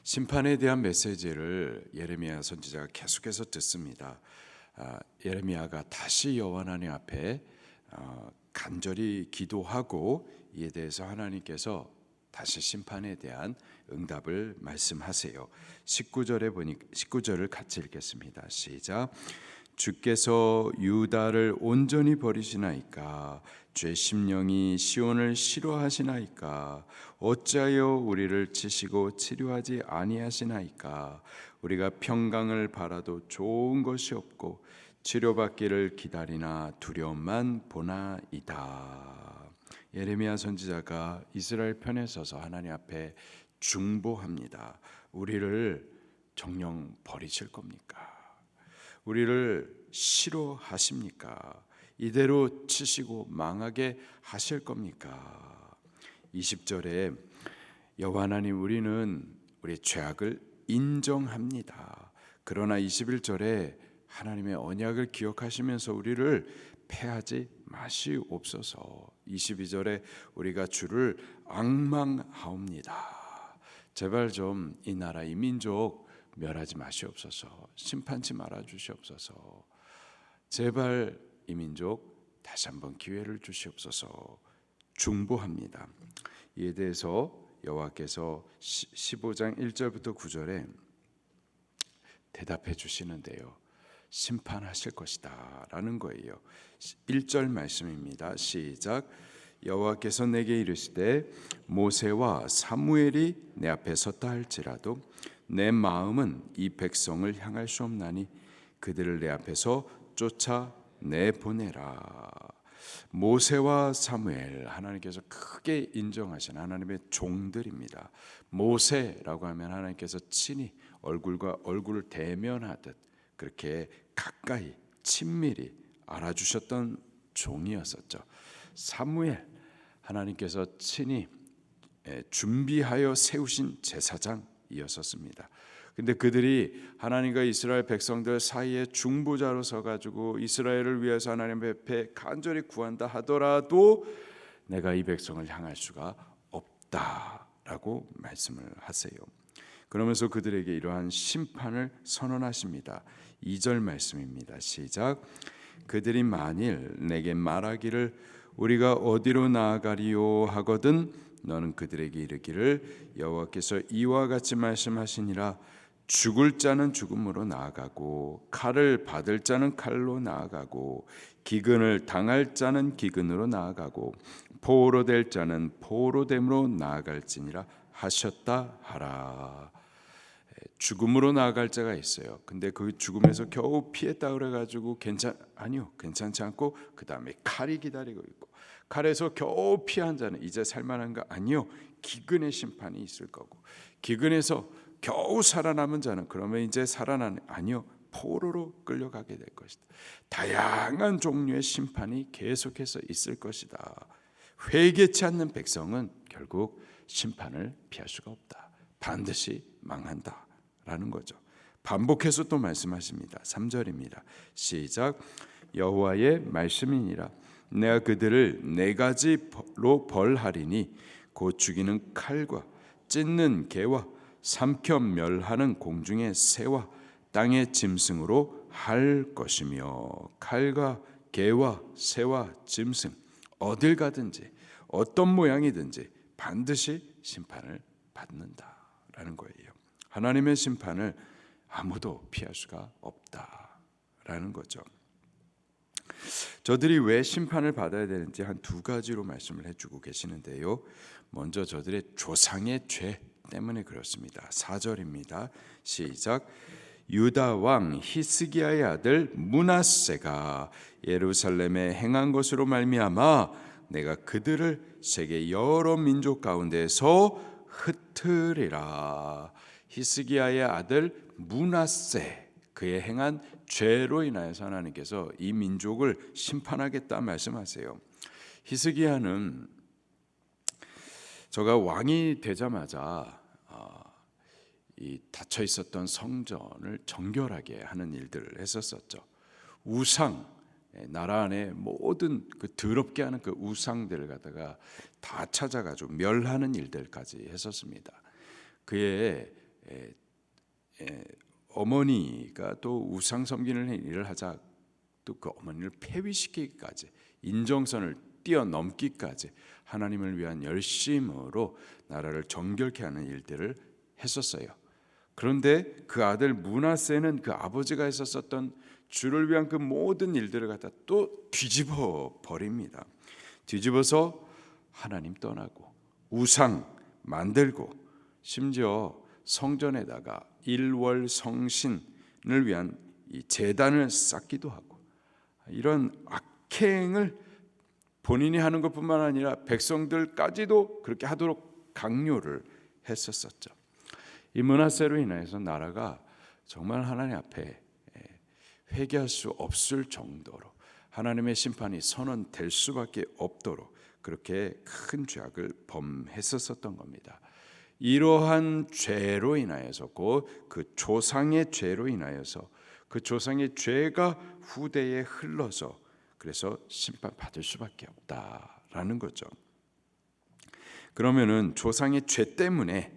심판에 대한 메시지를 예레미야 선지자가 계속해서 듣습니다. 예레미야가 다시 여호와 하나님 앞에 간절히 기도하고 이에 대해서 하나님께서 다시 심판에 대한 응답을 말씀하세요. 19절을 같이 읽겠습니다. 시작. 주께서 유다를 온전히 버리시나이까? 죄 심령이 시온을 싫어하시나이까? 어찌하여 우리를 치시고 치료하지 아니하시나이까? 우리가 평강을 바라도 좋은 것이 없고 치료받기를 기다리나 두려움만 보나이다. 예레미야 선지자가 이스라엘 편에 서서 하나님 앞에 중보합니다. 우리를 정녕 버리실 겁니까? 우리를 싫어하십니까? 이대로 치시고 망하게 하실 겁니까? 20절에 여호와 하나님, 우리는 우리의 죄악을 인정합니다. 그러나 21절에 하나님의 언약을 기억하시면서 우리를 패하지 마시옵소서. 22절에 우리가 주를 앙망하옵니다. 제발 좀 이 나라 이 민족 멸하지 마시옵소서. 심판치 말아 주시옵소서. 제발 이 민족 다시 한번 기회를 주시옵소서. 중보합니다. 이에 대해서 여호와께서 15장 1절부터 9절에 대답해 주시는데요, 심판하실 것이다 라는 거예요. 1절 말씀입니다. 시작. 여호와께서 내게 이르시되 모세와 사무엘이 내 앞에 섰다 할지라도 내 마음은 이 백성을 향할 수 없나니 그들을 내 앞에서 쫓아내보내라. 모세와 사무엘, 하나님께서 크게 인정하신 하나님의 종들입니다. 모세라고 하면 하나님께서 친히 얼굴과 얼굴을 대면하듯 그렇게 가까이 친밀히 알아주셨던 종이었었죠. 사무엘, 하나님께서 친히 준비하여 세우신 제사장이었었습니다. 근데 그들이 하나님과 이스라엘 백성들 사이에 중보자로 서가지고 이스라엘을 위해서 하나님 앞에 간절히 구한다 하더라도 내가 이 백성을 향할 수가 없다라고 말씀을 하세요. 그러면서 그들에게 이러한 심판을 선언하십니다. 2절 말씀입니다. 시작. 그들이 만일 내게 말하기를 우리가 어디로 나아가리요 하거든 너는 그들에게 이르기를 여호와께서 이와 같이 말씀하시니라. 죽을 자는 죽음으로 나아가고 칼을 받을 자는 칼로 나아가고 기근을 당할 자는 기근으로 나아가고 포로 될 자는 포로됨으로 나아갈지니라 하셨다 하라. 죽음으로 나아갈 자가 있어요. 근데 그 죽음에서 겨우 피했다 그래가지고 괜찮지 않고 그 다음에 칼이 기다리고 있고, 칼에서 겨우 피한 자는 이제 살만한가? 아니요, 기근의 심판이 있을 거고, 기근에서 겨우 살아남은 자는 그러면 이제 살아나는, 아니요, 포로로 끌려가게 될 것이다. 다양한 종류의 심판이 계속해서 있을 것이다. 회개치 않는 백성은 결국 심판을 피할 수가 없다. 반드시 망한다 라는 거죠. 반복해서 또 말씀하십니다. 3절입니다. 시작. 여호와의 말씀이니라. 내가 그들을 네 가지로 벌하리니 곧 죽이는 칼과 찢는 개와 삼켜 멸하는 공중의 새와 땅의 짐승으로 할 것이며, 칼과 개와 새와 짐승 어딜 가든지 어떤 모양이든지 반드시 심판을 받는다라는 거예요. 하나님의 심판을 아무도 피할 수가 없다라는 거죠. 저들이 왜 심판을 받아야 되는지 한 두 가지로 말씀을 해주고 계시는데요. 먼저 저들의 조상의 죄 때문에 그렇습니다. 4절입니다. 시작. 유다 왕 히스기야의 아들 므낫세가 예루살렘에 행한 것으로 말미암아 내가 그들을 세계 여러 민족 가운데서 흩으리라. 히스기야의 아들 므낫세, 그의 행한 죄로 인하여서 하나님께서 이 민족을 심판하겠다 말씀하세요. 히스기야는 저가 왕이 되자마자 이 닫혀 있었던 성전을 정결하게 하는 일들을 했었었죠. 우상, 나라 안에 모든 그 더럽게 하는 그 우상들을 갖다가 다 찾아가지고 멸하는 일들까지 했었습니다. 그의 어머니가 또 우상 섬기는 일을 하자 또 그 어머니를 폐위시키기까지 인정선을 뛰어넘기까지 하나님을 위한 열심으로 나라를 정결케 하는 일들을 했었어요. 그런데 그 아들 므낫세는 그 아버지가 했었던 주를 위한 그 모든 일들을 갖다 또 뒤집어 버립니다. 뒤집어서 하나님 떠나고 우상 만들고 심지어 성전에다가 일월 성신을 위한 이 제단을 쌓기도 하고 이런 악행을 본인이 하는 것뿐만 아니라 백성들까지도 그렇게 하도록 강요를 했었었죠. 이 므낫세로 인해서 나라가 정말 하나님 앞에 회개할 수 없을 정도로 하나님의 심판이 선언될 수밖에 없도록 그렇게 큰 죄악을 범했었던 겁니다. 이러한 죄로 인하여서 그 조상의 죄로 인하여서 그 조상의 죄가 후대에 흘러서 그래서 심판받을 수밖에 없다라는 거죠. 그러면은 조상의 죄 때문에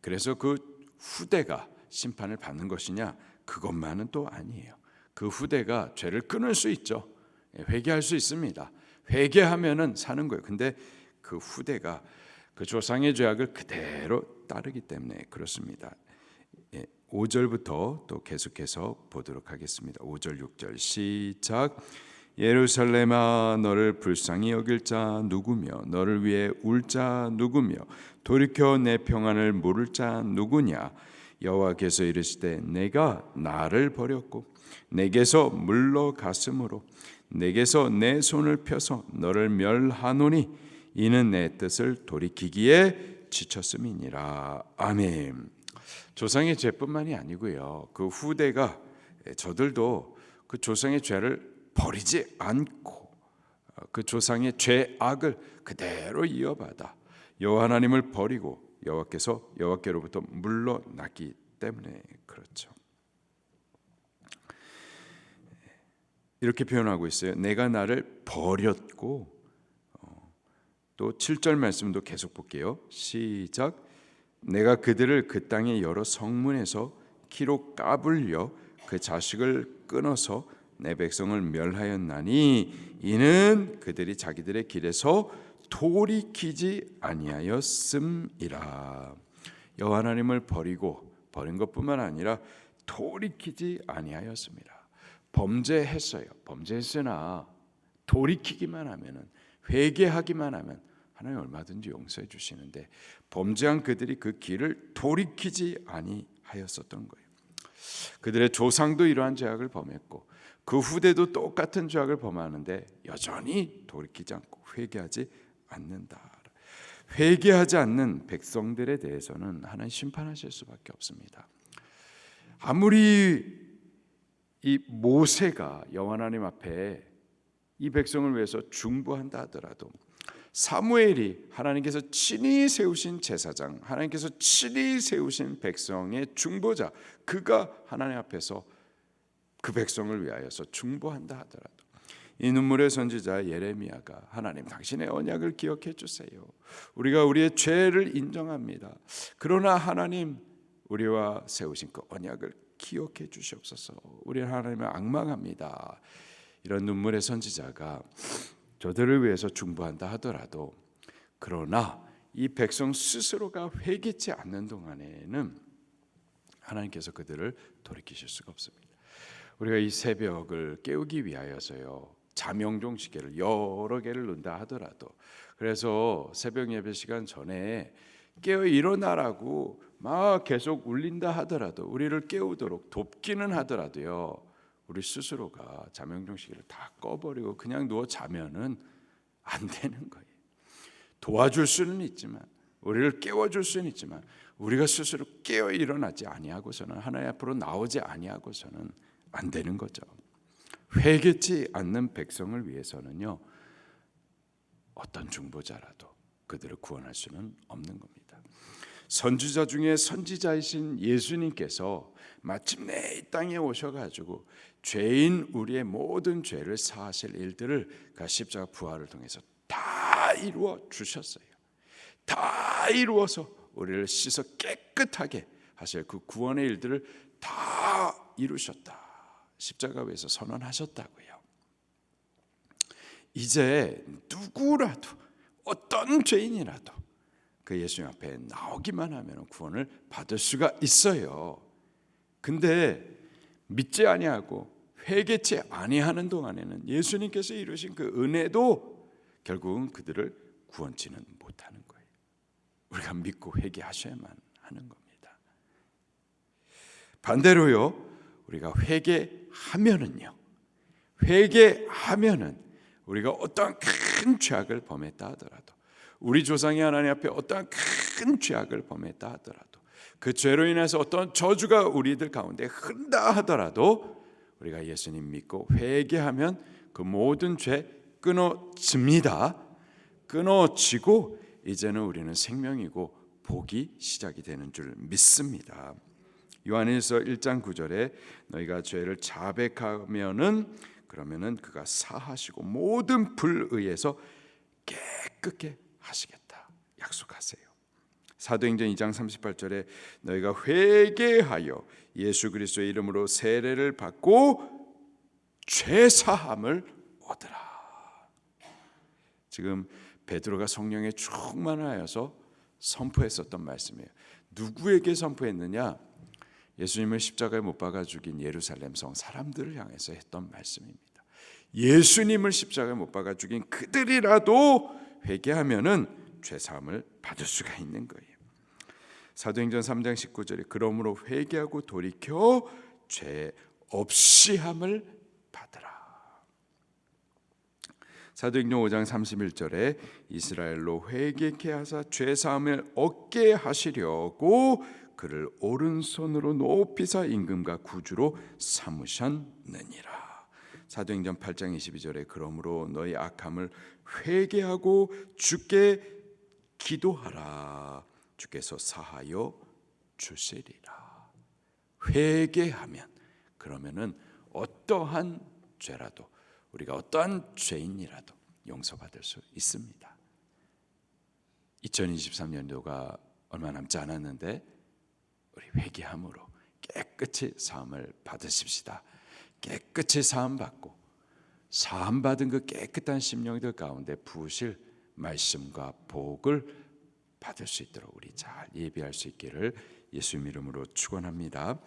그래서 그 후대가 심판을 받는 것이냐? 그것만은 또 아니에요. 그 후대가 죄를 끊을 수 있죠. 회개할 수 있습니다. 회개하면은 사는 거예요. 근데 그 후대가 그 조상의 죄악을 그대로 따르기 때문에 그렇습니다. 5절부터 또 계속해서 보도록 하겠습니다. 5절 6절 시작. 예루살렘아 너를 불쌍히 여길 자 누구며 너를 위해 울 자 누구며 돌이켜 내 평안을 물을 자 누구냐. 여호와께서 이르시되 내가 나를 버렸고 내게서 물러갔으므로 내게서 내 손을 펴서 너를 멸하노니 이는 내 뜻을 돌이키기에 지쳤음이니라. 아멘. 조상의 죄뿐만이 아니고요. 그 후대가 저들도 그 조상의 죄를 버리지 않고 그 조상의 죄악을 그대로 이어받아 여호와 하나님을 버리고 여호와께로부터 물러났기 때문에 그렇죠. 이렇게 표현하고 있어요. 내가 나를 버렸고 또 7절 말씀도 계속 볼게요. 시작. 내가 그들을 그 땅의 여러 성문에서 키로 까불려 그 자식을 끊어서 내 백성을 멸하였나니 이는 그들이 자기들의 길에서 돌이키지 아니하였음이라. 여호와 하나님을 버린 것뿐만 아니라 돌이키지 아니하였습니다. 범죄했어요. 범죄했으나 돌이키기만 하면은 회개하기만 하면 하나님 얼마든지 용서해 주시는데 범죄한 그들이 그 길을 돌이키지 아니하였었던 거예요. 그들의 조상도 이러한 죄악을 범했고 그 후대도 똑같은 죄악을 범하는데 여전히 돌이키지 않고 회개하지 않는다. 회개하지 않는 백성들에 대해서는 하나님 심판하실 수밖에 없습니다. 아무리 이 모세가 여호와 하나님 앞에 이 백성을 위해서 중보한다 하더라도 사무엘이 하나님께서 친히 세우신 제사장, 하나님께서 친히 세우신 백성의 중보자, 그가 하나님 앞에서 그 백성을 위하여서 중보한다 하더라도 이 눈물의 선지자 예레미야가 하나님 당신의 언약을 기억해 주세요. 우리가 우리의 죄를 인정합니다. 그러나 하나님 우리와 세우신 그 언약을 기억해 주시옵소서. 우리는 하나님을 앙망합니다. 이런 눈물의 선지자가 저들을 위해서 중보한다 하더라도 그러나 이 백성 스스로가 회개치 않는 동안에는 하나님께서 그들을 돌이키실 수가 없습니다. 우리가 이 새벽을 깨우기 위하여서요 자명종 시계를 여러 개를 넣는다 하더라도 그래서 새벽 예배 시간 전에 깨어 일어나라고 막 계속 울린다 하더라도 우리를 깨우도록 돕기는 하더라도요 우리 스스로가 자명종 시계를 다 꺼버리고 그냥 누워 자면은 안 되는 거예요. 도와줄 수는 있지만 우리를 깨워줄 수는 있지만 우리가 스스로 깨어 일어나지 아니하고서는 하나님 앞으로 나오지 아니하고서는 안 되는 거죠. 회개치 않는 백성을 위해서는요 어떤 중보자라도 그들을 구원할 수는 없는 겁니다. 선지자 중에 선지자이신 예수님께서 마침내 이 땅에 오셔가지고 죄인 우리의 모든 죄를 사하실 일들을 그 십자가 부활을 통해서 다 이루어 주셨어요. 다 이루어서 우리를 씻어 깨끗하게 하실 그 구원의 일들을 다 이루셨다. 십자가 위에서 선언하셨다고요. 이제 누구라도 어떤 죄인이라도 그 예수님 앞에 나오기만 하면 구원을 받을 수가 있어요. 근데 믿지 아니하고 회개치 아니하는 동안에는 예수님께서 이루신 그 은혜도 결국은 그들을 구원치는 못하는 거예요. 우리가 믿고 회개하셔야만 하는 겁니다. 반대로요, 우리가 회개하면은요, 우리가 어떠한 큰 죄악을 범했다 하더라도, 우리 조상이 하나님 앞에 어떠한 큰 죄악을 범했다 하더라도, 그 죄로 인해서 어떤 저주가 우리들 가운데 흐른다 하더라도 우리가 예수님 믿고 회개하면 그 모든 죄 끊어집니다. 끊어지고 이제는 우리는 생명이고 복이 시작이 되는 줄 믿습니다. 요한일서 1장 9절에 너희가 죄를 자백하면은 그러면은 그가 사하시고 모든 불의에서 깨끗게 하시겠다 약속하세요. 사도행전 2장 38절에 너희가 회개하여 예수 그리스도의 이름으로 세례를 받고 죄 사함을 얻으라. 지금 베드로가 성령에 충만하여서 선포했었던 말씀이에요. 누구에게 선포했느냐? 예수님을 십자가에 못 박아 죽인 예루살렘 성 사람들을 향해서 했던 말씀입니다. 예수님을 십자가에 못 박아 죽인 그들이라도 회개하면은 죄 사함을 받을 수가 있는 거예요. 사도행전 3장 19절에 그러므로 회개하고 돌이켜 죄 없이 함을 받으라. 사도행전 5장 31절에 이스라엘로 회개케 하사 죄 사함을 얻게 하시려고 그를 오른손으로 높이사 임금과 구주로 삼으셨느니라. 사도행전 8장 22절에 그러므로 너희 악함을 회개하고 주께 기도하라. 주께서 사하여 주시리라. 회개하면 그러면은 어떠한 죄라도 우리가 어떠한 죄인이라도 용서받을 수 있습니다. 2023년도가 얼마 남지 않았는데 우리 회개함으로 깨끗이 사함을 받으십시다. 깨끗이 사함 받고 사함 받은 그 깨끗한 심령들 가운데 부으실 말씀과 복을 받을 수 있도록 우리 잘 예비할 수 있기를 예수님 이름으로 축원합니다.